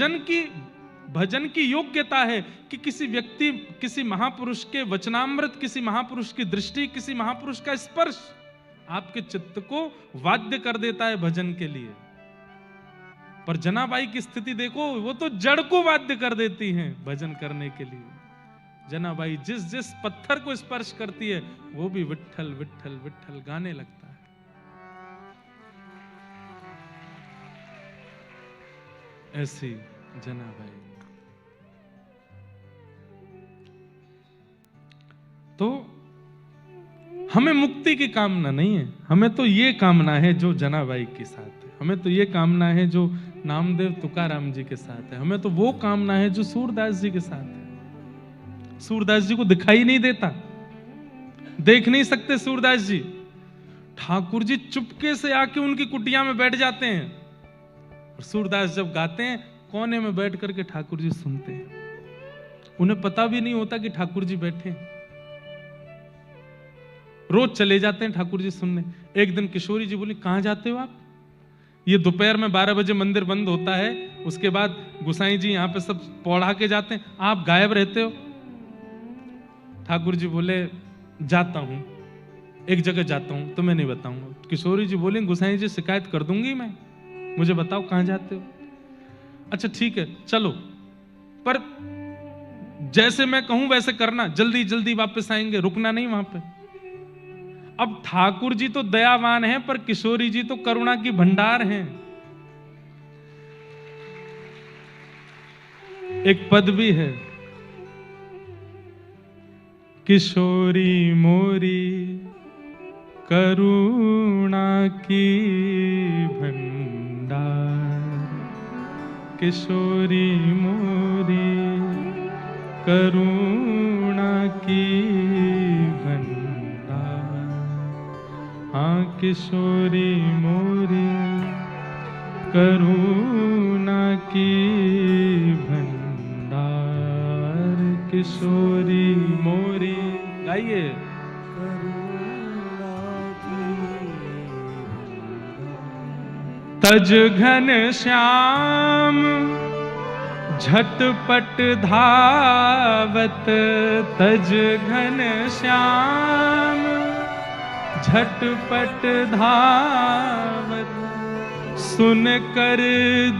भजन की योग्यता है कि किसी व्यक्ति, किसी महापुरुष के वचनामृत, किसी महापुरुष की दृष्टि, किसी महापुरुष का स्पर्श आपके चित्त को वाद्य कर देता है भजन के लिए। पर जनाबाई की स्थिति देखो, वो तो जड़ को वाद्य कर देती हैं भजन करने के लिए। जनाबाई जिस जिस पत्थर को स्पर्श करती है वो भी विट्ठल विट्ठल विट्ठल गाने लगता है। ऐसी जनाबाई। तो हमें मुक्ति की कामना नहीं है, हमें तो ये कामना है जो जनाबाई के साथ है, हमें तो ये कामना है जो नामदेव तुकाराम जी के साथ है, हमें तो वो कामना है जो सूरदास जी के साथ है। सूरदास जी को दिखाई नहीं देता, देख नहीं सकते सूरदास जी। ठाकुर जी चुपके से आके उनकी कुटिया में बैठ जाते हैं और सूरदास जब गाते हैं कोने में बैठ करके ठाकुर जी सुनते हैं। उन्हें पता भी नहीं होता कि ठाकुर जी बैठे हैं। रोज चले जाते हैं ठाकुर जी सुनने। एक दिन किशोरी जी बोली, कहां जाते हो आप? ये दोपहर में 12 बजे मंदिर बंद होता है, उसके बाद गुसाई जी यहाँ पे सब पौड़ा के जाते हैं, आप गायब रहते हो। ठाकुर जी बोले, जाता हूं, एक जगह जाता हूं, तुम्हें नहीं बताऊंगा। किशोरी जी बोले, गुसाई जी शिकायत कर दूंगी मैं, मुझे बताओ कहां जाते हो। अच्छा ठीक है चलो, पर जैसे मैं कहूं वैसे करना, जल्दी जल्दी वापस आएंगे, रुकना नहीं वहां पे। अब ठाकुर जी तो दयावान हैं, पर किशोरी जी तो करुणा की भंडार हैं। एक पद भी है, किशोरी मोरी करुणा की भंडार, किशोरी मोरी करुणा की भंडार। हाँ किशोरी मोरी करुणा की भंडार, किशोरी मोरी। गाइए, तज घन श्याम झटपट धावत, तज घन श्याम झटपट धावत, सुन कर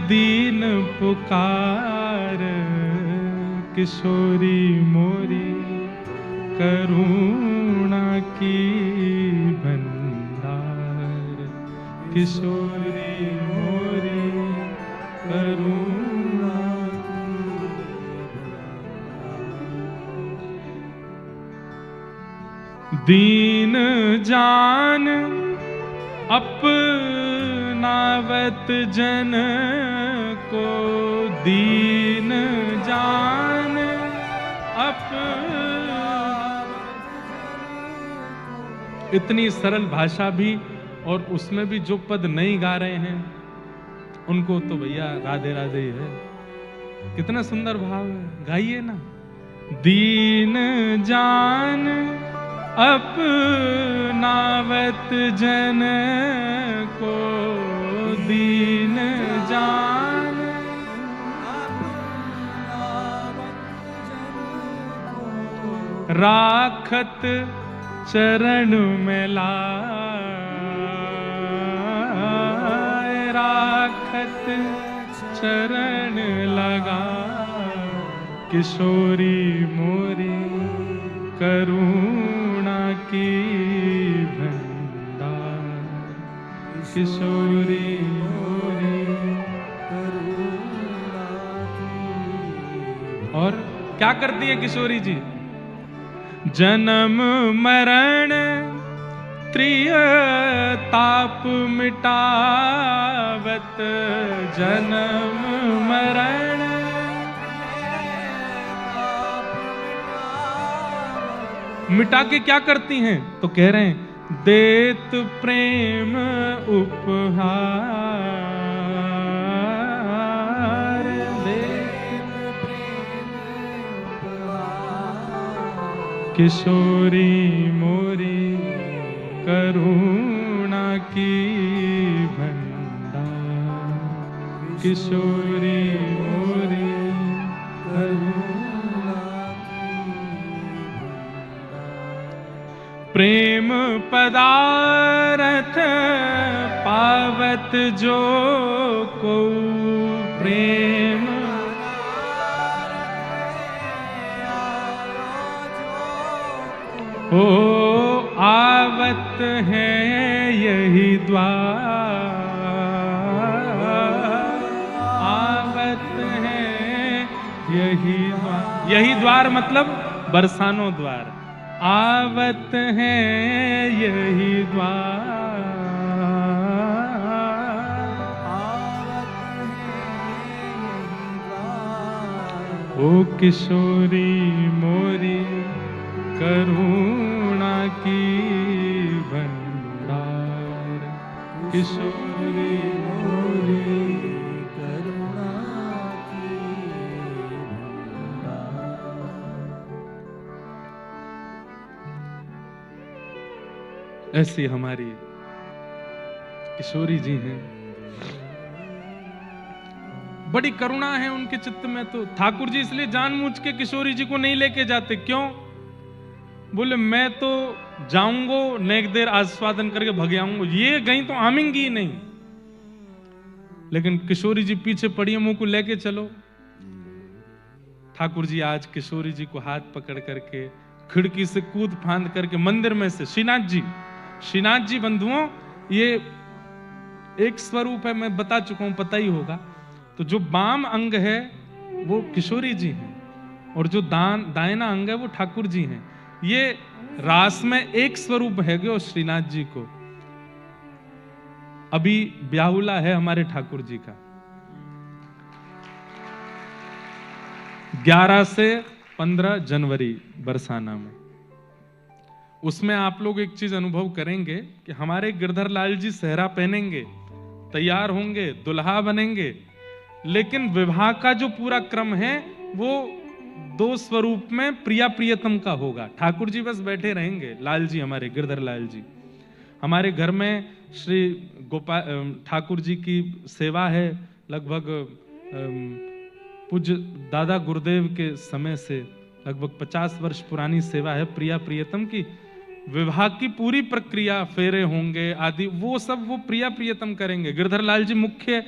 दीन पुकार, किशोरी मोरी करुणा की भंडार, किशोरी मोरी करुणा की। दीन जान अपनावत जन को, दीन जान इतनी सरल भाषा भी, और उसमें भी जो पद नहीं गा रहे हैं उनको तो भैया राधे राधे ही है। कितना सुंदर भाव है, गाइए ना। दीन जान अपनावत जन को, दीन जान राखत चरण में लाए, राखत चरण लगा, किशोरी मोरी करुणा की भंडार, किशोरी मोरी करुणा की। और क्या करती है किशोरी जी? जन्म मरण त्रिताप मिटावत, जन्म मरण मिटा के क्या करती हैं? तो कह रहे हैं, देत प्रेम उपहार, देत प्रेम उपहार, किशोरी मोरी करुणा की भंडार, किशोरी मोरी पदारथ पावत जो को प्रेम, ओ आवत है यही द्वार, आवत है यही द्वार। यही द्वार मतलब बरसानो द्वार। आवत है यही द्वार, ओ किशोरी मोरी करुणा की भंडार, किशोरी मोरी करुणा की भंडार। ऐसी हमारी किशोरी जी हैं, बड़ी करुणा है उनके चित्त में। तो ठाकुर जी इसलिए जानबूझ के किशोरी जी को नहीं लेके जाते। क्यों? बोले मैं तो जाऊंगो नेक देर आस्वादन करके भग आऊंगो, ये गई तो आमेंगी ही नहीं। लेकिन किशोरी जी पीछे पड़ी, मुंह को लेके चलो। ठाकुर जी आज किशोरी जी को हाथ पकड़ करके खिड़की से कूद फांद करके मंदिर में से, श्रीनाथ जी बंधुओं, ये एक स्वरूप है, मैं बता चुका हूं, पता ही होगा। तो जो वाम अंग है वो किशोरी जी हैं, और जो दाहिना अंग है वो ठाकुर जी हैं। ये रास में एक स्वरूप है वो श्रीनाथ जी को। अभी ब्याहुला है हमारे ठाकुर जी का, 11 से 15 जनवरी बरसाना में। उसमें आप लोग एक चीज अनुभव करेंगे कि हमारे गिरधर लाल जी सेहरा पहनेंगे, तैयार होंगे, दुल्हा बनेंगे, लेकिन विवाह का जो पूरा क्रम है वो 2 स्वरूप में प्रिया प्रियतम का होगा। ठाकुर जी बस बैठे रहेंगे, लाल जी हमारे गिरधर लाल जी। हमारे घर में श्री गोपाल ठाकुर जी की सेवा है, लगभग पूज्य दादा गुरुदेव के समय से लगभग 50 वर्ष पुरानी सेवा है प्रिया प्रियतम की। विवाह की पूरी प्रक्रिया, फेरे होंगे आदि, वो सब वो प्रिया प्रियतम करेंगे। गिरधर लाल जी मुख्य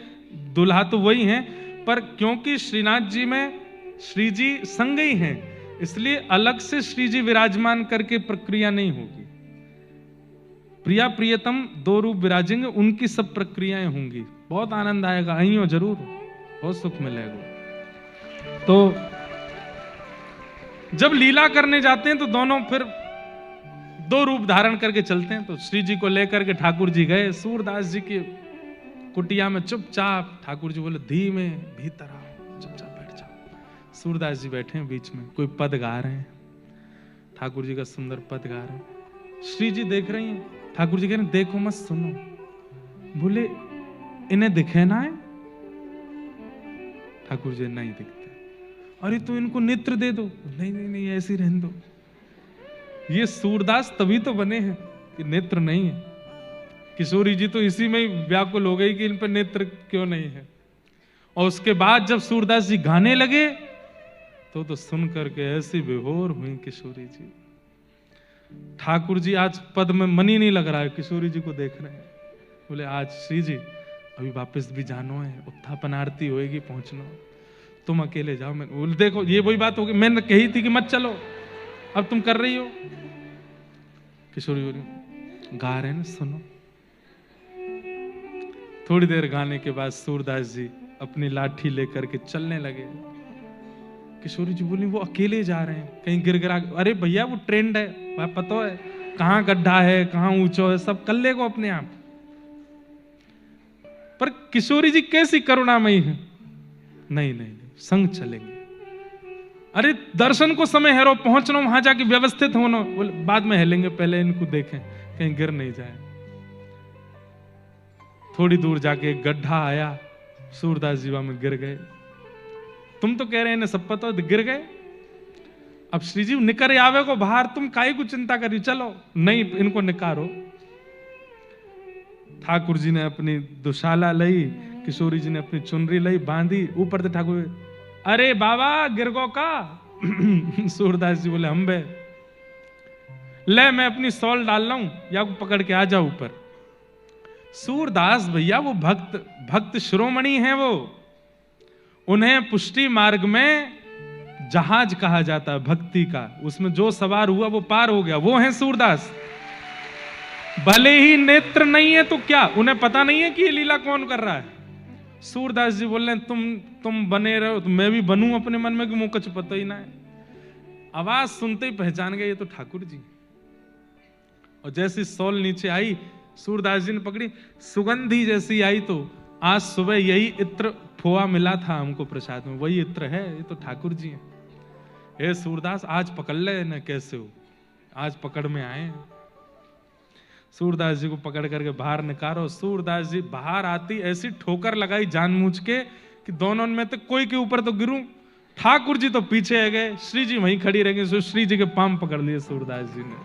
दुल्हा तो वही हैं, पर क्योंकि श्रीनाथ जी में श्री जी संग ही हैं, इसलिए अलग से श्री जी विराजमान करके प्रक्रिया नहीं होगी। प्रिया प्रियतम 2 रूप विराजेंगे, उनकी सब प्रक्रियाएं होंगी। बहुत आनंद आएगा, आइयो जरूर, बहुत सुख मिलेगा। तो जब लीला करने जाते हैं तो दोनों फिर 2 रूप धारण करके चलते हैं। तो श्री जी को लेकर के ठाकुर जी गए सूरदास जी की कुटिया में चुपचाप। ठाकुर जी बोले धीमे भीतर आओ, चुपचाप बैठ जाओ। सूरदास जी बैठे हैं बीच में, कोई पद गा रहे हैं, ठाकुर जी का सुंदर पद गा रहे हैं। श्री जी देख रही हैं, ठाकुर जी कह रहे हैं देखो मत सुनो। बोले इन्हें दिखे ना है? ठाकुर जी नहीं दिखते। अरे तो इनको नेत्र दे दो। नहीं नहीं नहीं, ऐसे ही रहने दो। ये सूरदास तभी तो बने हैं कि नेत्र नहीं है। किशोरी जी तो इसी में ही व्याकुल हो गई कि इन पर नेत्र क्यों नहीं है। और उसके बाद जब सूरदास जी गाने लगे तो सुन करके ऐसी विभोर हुई किशोरी जी। ठाकुर जी आज पद में मन ही नहीं लग रहा है, किशोरी जी को देख रहे हैं। बोले आज श्री जी अभी वापस भी जानो है, उत्थापन आरती होएगी, पहुंचना, तुम अकेले जाओ। मैं बोले देखो ये वही बात होगी, मैंने कही थी कि मत चलो, अब तुम कर रही हो। किशोरी बोली गा रहे ना, सुनो। थोड़ी देर गाने के बाद सूरदास जी अपनी लाठी लेकर के चलने लगे। किशोरी जी बोली वो अकेले जा रहे हैं, कहीं गिर गिरा। अरे भैया वो ट्रेंड है, वह पता है कहाँ गड्ढा है, कहाँ ऊंचा है, सब कर लेगा अपने आप। पर किशोरी जी कैसी करुणामयी है, नहीं नहीं संग चलेंगे। अरे दर्शन को समय है, रो पहुंचना वहां जाके व्यवस्थित होना, बोले बाद में हेलेंगे, पहले इनको देखें कहीं गिर नहीं जाए। थोड़ी दूर जाके एक गड्ढा आया, सूरदास जी वहां में गिर गए। तुम तो कह रहे हैं सब पता, गिर गए। अब श्री जी निकर आवे को बाहर, तुम काहे को चिंता करी, चलो। नहीं इनको निकारो। ठाकुर जी ने अपनी दुशाला लई, किशोरी जी ने अपनी चुनरी लई, बांधी। ऊपर से ठाकुर अरे बाबा गिरगो का। सूरदास जी बोले हम बे। ले मैं अपनी सॉल डाल रहा हूं, या पकड़ के आ जाओ ऊपर। सूरदास भैया वो भक्त शिरोमणि हैं, वो उन्हें पुष्टि मार्ग में जहाज कहा जाता है भक्ति का, उसमें जो सवार हुआ वो पार हो गया, वो हैं सूरदास। भले ही नेत्र नहीं है तो क्या, उन्हें पता नहीं है कि ये लीला कौन कर रहा है। सूरदास जी बोल रहे हैं तुम बने रहो तो मैं भी बनूं अपने मन में, कि मुझे कुछ पता ही ना है। आवाज सुनते ही पहचान गए ये तो ठाकुर जी। और जैसी सॉल नीचे आई, सूरदास जी ने पकड़ी, सुगंधी जैसी आई, तो आज सुबह यही इत्र खोआ मिला था हमको प्रसाद में, वही इत्र है, ये तो ठाकुर जी हैं। हे सूरदास आज पकड़ ले न, कैसे हो, आज पकड़ में आए। सूरदास जी को पकड़ करके बाहर निकालो। सूरदास जी बाहर आती ऐसी ठोकर लगाई जानबूझ के कि दोनों में तो कोई के ऊपर तो गिरूं। ठाकुर जी तो पीछे आ गए, श्री जी वहीं खड़ी रह गई। श्री जी के पांव पकड़ लिए सूरदास जी ने।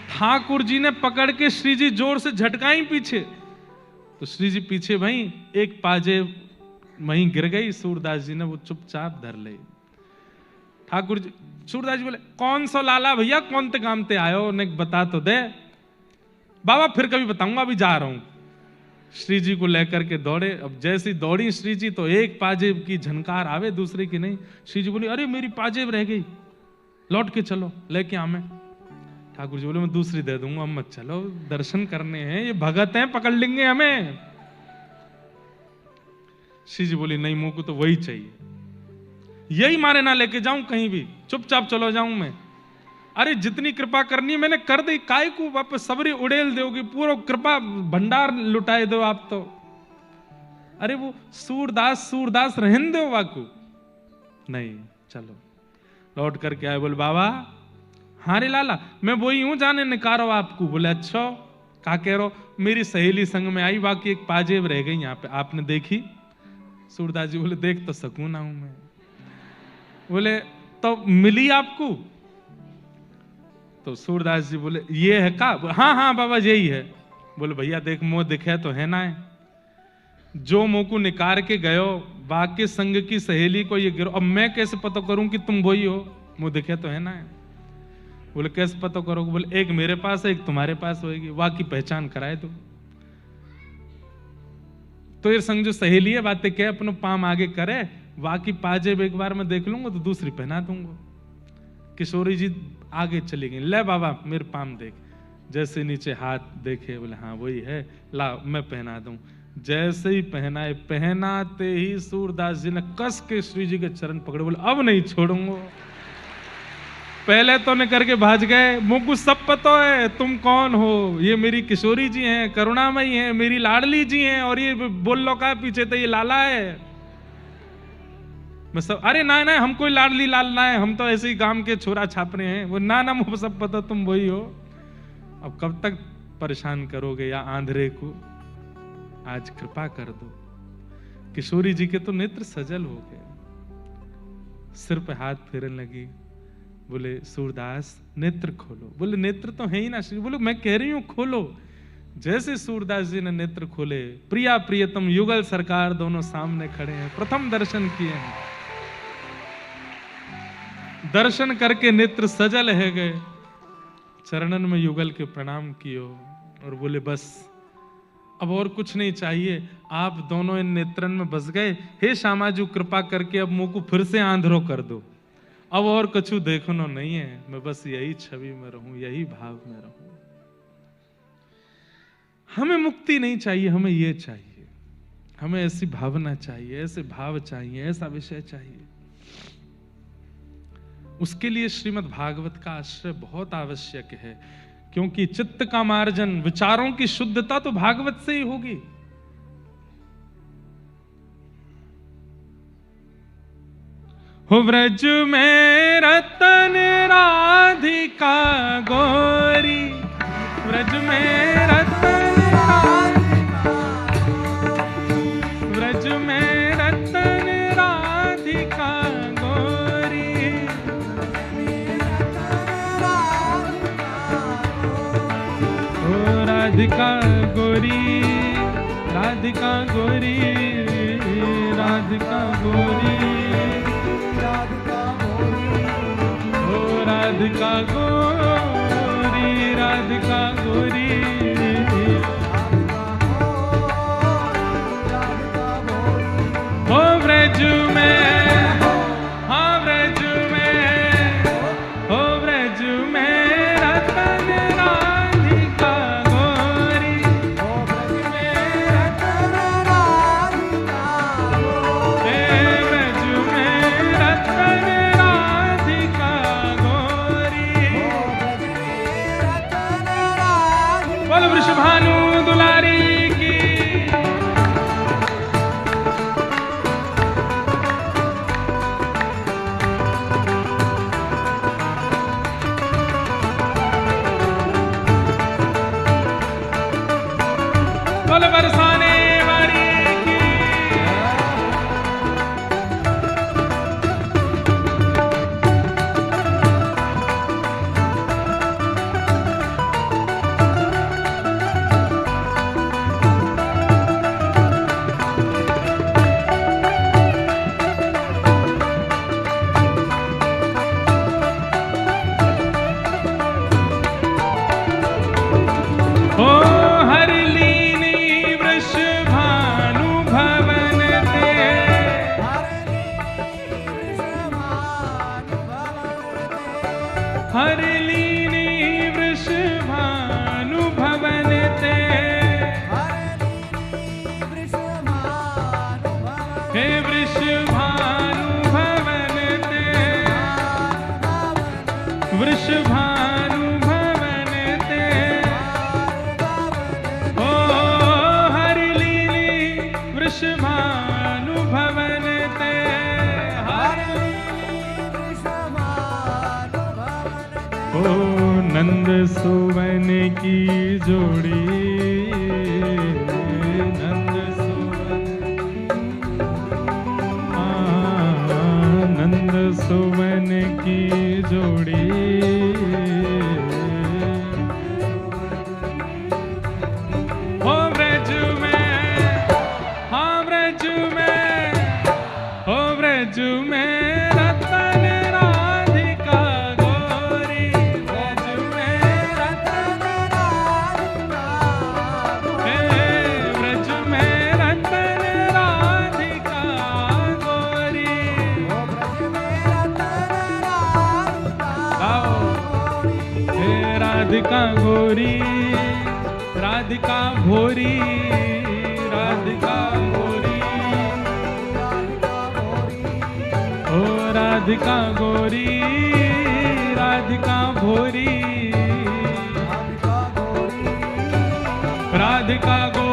ठाकुर जी ने पकड़ के श्री जी जोर से झटकाई पीछे, तो श्री जी पीछे वहीं एक पाजे वहीं गिर गई। सूरदास जी ने वो चुपचाप धर ले। ठाकुर जी, सूरदास जी बोले कौन सा लाला भैया, कौन ते काम ते आयो, ने बता तो दे। बाबा फिर कभी बताऊंगा, अभी जा रहा हूं। श्री जी को लेकर के दौड़े। अब जैसी दौड़ी श्री जी तो एक पाजेब की झनकार आवे, दूसरे की नहीं। श्री जी बोली अरे मेरी पाजेब रह गई, लौट के चलो लेके आमे। ठाकुर जी बोले मैं दूसरी दे दूंगा, हम मत चलो, दर्शन करने हैं, ये भगत हैं, पकड़ लेंगे हमें। श्री जी बोली नहीं, मुंह को तो वही चाहिए, यही मारे ना लेके जाऊं कहीं भी, चुपचाप चलो जाऊं मैं। अरे जितनी कृपा करनी है मैंने कर दी, काय को वापस सबरी उड़ेल दोगी, पूरा कृपा भंडार लुटाए दो आप तो। अरे वो सूरदास रहन दो वाकू, नहीं चलो। लौट करके आए, बोले बाबा हाँ रे लाला मैं वही हूं जाने निकारो आपको। बोले अच्छा क्या कह रहो, मेरी सहेली संग में आई, बाकी एक पाजेब रह गई यहाँ पे, आपने देखी? सूरदास जी बोले देख तो सकूं ना हूं मैं। बोले तो मिली आपको? तो सूरदास जी बोले ये है का? हाँ हाँ बाबा यही है। बोले भैया देख मोह दिखे तो है ना है, जो मोह को निकार के गयो बाकी संग की सहेली को ये गिरो, अब मैं कैसे पता करूं कि तुम वही हो, मुंह दिखे तो है ना है। बोले कैसे पता करोगे? बोले एक मेरे पास है, एक तुम्हारे पास होगी, वाकी पहचान कराए दो। तो ये संग जो सहेली है बातें क्या अपने पाम आगे करे, वाकी पाजेब एक बार मैं देख लूंगा तो दूसरी पहना दूंगा। किशोरी जी आगे चली गई, ले बाबा मेरे पाम देख। जैसे नीचे हाथ देखे, बोले हाँ वही है, ला मैं पहना दूं। जैसे ही पहनाए, पहनाते ही सूरदास जी ने कस के श्री जी के चरण पकड़े, बोले अब नहीं छोड़ूंगा। पहले तो ने करके भाज गए, मुझको सब पता है तुम कौन हो, ये मेरी किशोरी जी हैं, करुणामयी हैं, मेरी लाडली जी हैं, और ये बोल लो का पीछे तो ये लाला है। मैं सब अरे ना ना हम कोई लाडली लाल ना है, हम तो ऐसे ही गांव के छोरा छापरे हैं। वो ना ना मुझे सब पता तुम वही हो। अब कब तक परेशान करोगे या आंधरे को, आज कृपा कर दो। किशोरी जी के तो नेत्र सजल हो गए, सिर पे हाथ फेरने लगी। बोले सूरदास नेत्र खोलो। बोले नेत्र तो है ही ना श्री। बोले मैं कह रही हूं खोलो। जैसे सूरदास जी ने नेत्र खोले, प्रिया प्रियतम युगल सरकार दोनों सामने खड़े हैं, प्रथम दर्शन किए हैं। दर्शन करके नेत्र सजल है गए, चरणन में युगल के प्रणाम कियो और बोले बस अब और कुछ नहीं चाहिए, आप दोनों इन नेत्रन में बस गए। हे श्यामाजू कृपा करके अब मुंह को फिर से आंधरो कर दो, अब और कछु देखनो नहीं है, मैं बस यही छवि में रहूं, यही भाव में रहूं। हमें मुक्ति नहीं चाहिए, हमें ये चाहिए, हमें ऐसी भावना चाहिए, ऐसे भाव चाहिए, ऐसा विषय चाहिए। उसके लिए श्रीमद् भागवत का आश्रय बहुत आवश्यक है, क्योंकि चित्त का मार्जन, विचारों की शुद्धता तो भागवत से ही होगी। हो व्रज में रतन राधिका गोरी, व्रज में रतन राधिका, व्रज में रतन राधिका गोरी, ओ राधिका गोरी, राधिका गोरी, राधिका गोरी, राधिका गोरी, राधिका गोरी। हो ब्रज में, हाँ ब्रज में, हो ब्रज में रतन राधिका गोरी, हो ब्रज में रतन राधिका गोरी, ब्रज में रतन राधिका गोरी, बोल वृषभानु दुलारी की। बोल बरसाने वाली की। ओ हरलीनी वृषभानु भवन ते, हरलीनी वृषभानु भवन ते, हे वृषभानु भवन ते, वृषभानु भवन ते, ओ हरलीनी वृषभानु भवन ते, ओ नंद सुवन की जोड़ी, नंद सुवन, नंद सुवन की जोड़ी, हो ब्रज में, हाँ ब्रज में, हो ब्रज में रतन राधिका गोरी, ब्रज में रतन राधिका गोरी, ब्रज में रतन राधिका गोरी, ब्रज में रतन राधिका गोरी, हे राधिका गोरी, राधिका भोरी, राधिका भोरी, ओ राधिका गोरी, राधिका भोरी, राधिका गो,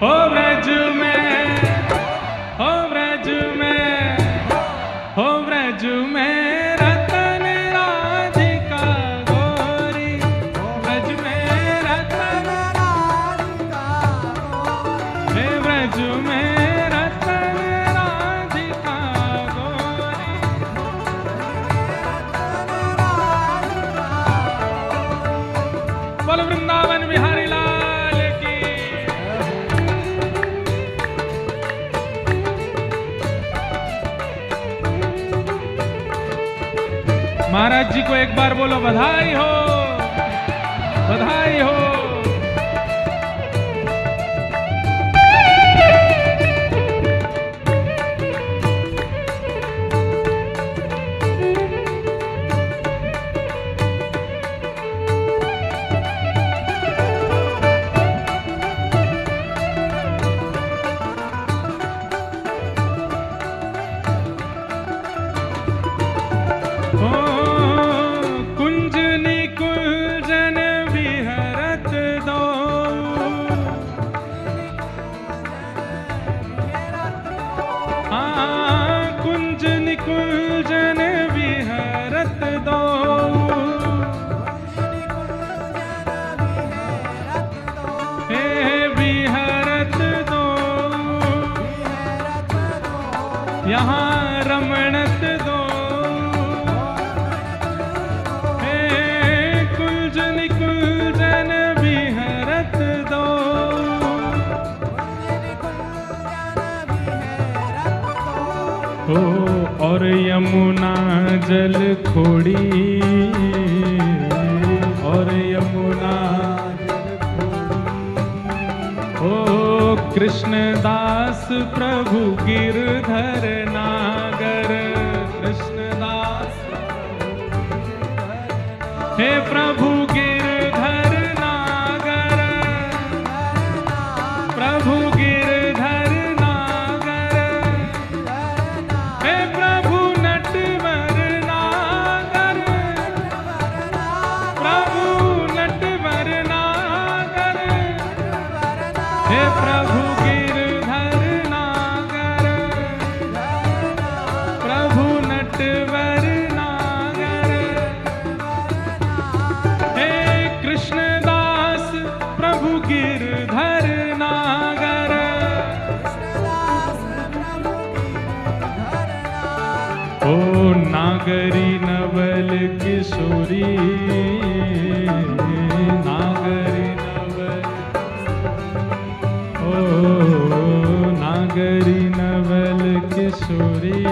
हो ब्रज में, हो ब्रज में, हो ब्रज में रतन राधिका गोरी, ब्रज में रतन राधिका गोरी, हे ब्रज में रतन राधिका गोरी, बोल वृंदावन बिहारी लाल की। महाराज जी को एक बार बोलो बधाई हो, बधाई हो। ओ कुंज निकुंजन विहरत दो, हाँ कुंज निकुंजन विहरत दो, हे विहरत दो, यहाँ रमणत दो, और यमुना जल खोड़ी, और यमुना ओ कृष्णदास प्रभु गिरधर नागर, कृष्णदास हे प्रभु गिरधर नागर, प्रभु गिरधर नागर, हे प्रभु नटवर नागर, प्रभु नटवर नागर, हे प्रभु गिरधर नागर, प्रभु नटवर नागर, हे कृष्णदास प्रभु गिरधर नागर, ओ नागरी नवल किशोरी, नागरी नवल, ओ नागरी नवल किशोरी,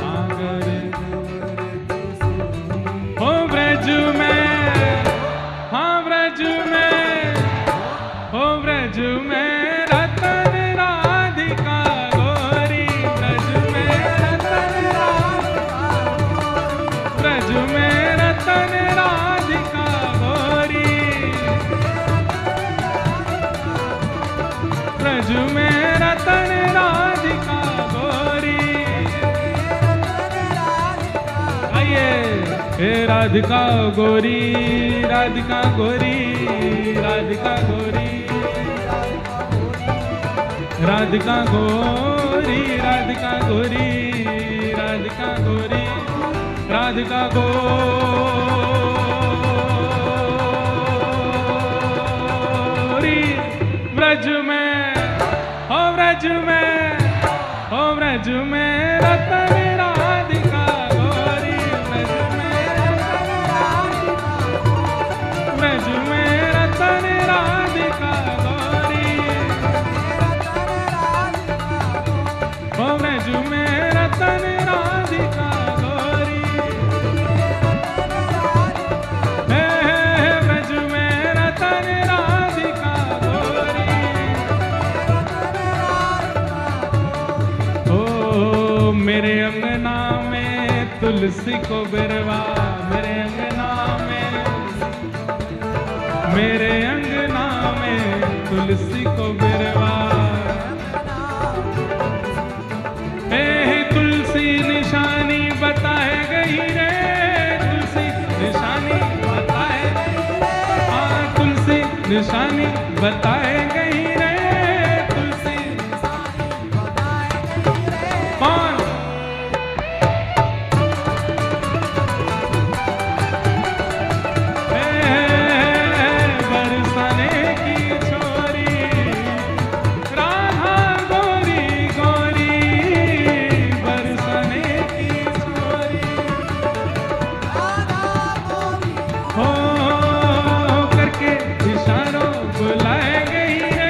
नागरी ओ ब्रज में, हाँ ब्रज में, ओ ब्रज में रतन राधिका गोरी, ब्रज में रतन राधिका, ब्रज में रतन राधिका गोरी, ब्रज में रतन राधिका गोरी, आइए हे राधिका गोरी, राधिका गोरी, राधिका गोरी, राधिका गोरी, राधिका गोरी, राधिका गोरी, राधिका गोरी, ब्रज में, हो ब्रज में, हो ब्रज में रतन राधिका गोरी, ब्रज में रतन राधिका, ब्रज में रतन राधिका गोरी, हो ब्रज में रतन राधिका गोरी, हे ब्रज में रतन राधिका गोरी, ओ मेरे अंगना में तुलसी को बिरवा, मेरे अंगना में, मेरे अंगना में तुलसी को बिरवा, हे तुलसी निशानी बताए गई रे, तुलसी निशानी बताए, हाँ तुलसी निशानी बताए गई रे, तुलसी निशानी बताए गई रे, कौन बरसाने की छोरी, राधा गोरी गोरी, बरसाने की छोरी, हो करके इशारों बुलाए गई रे,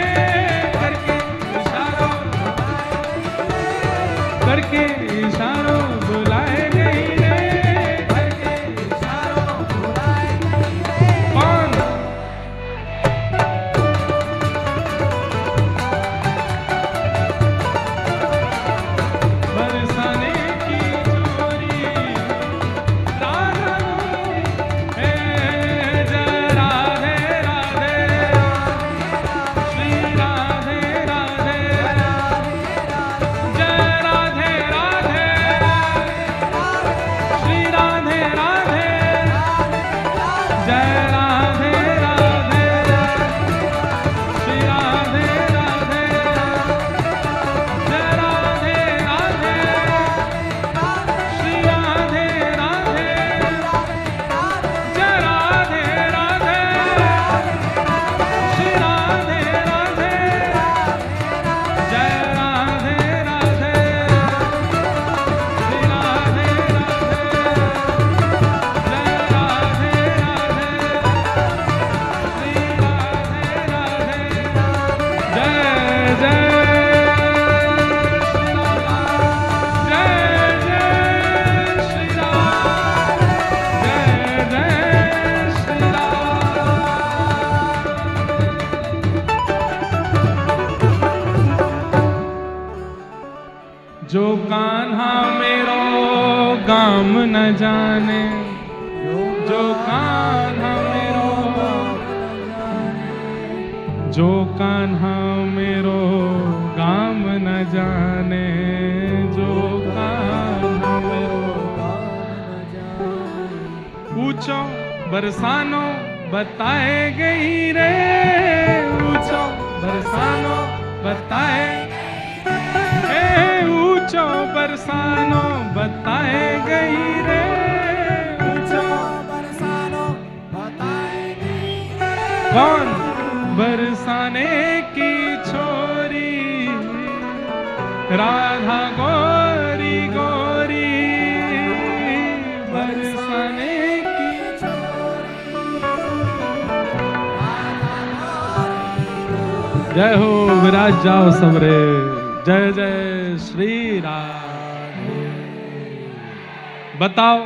गाम न जाने, जो कान्हा मेरो, जो कान्हा मेरो गाम न जाने, जो कान्हा मेरो। ऊंचो बरसानो बताए गई रे, ऊंचो बरसानो बताए, ऊंचो बरसानो बताए गई रे, ऊंचो बरसानो बताए गई। कौन बरसाने की छोरी, राधा गोरी गोरी, बरसाने की छोरी, राधा गोरी। जय हो, विराज जाओ सबरे, जय जय श्री राधे। बताओ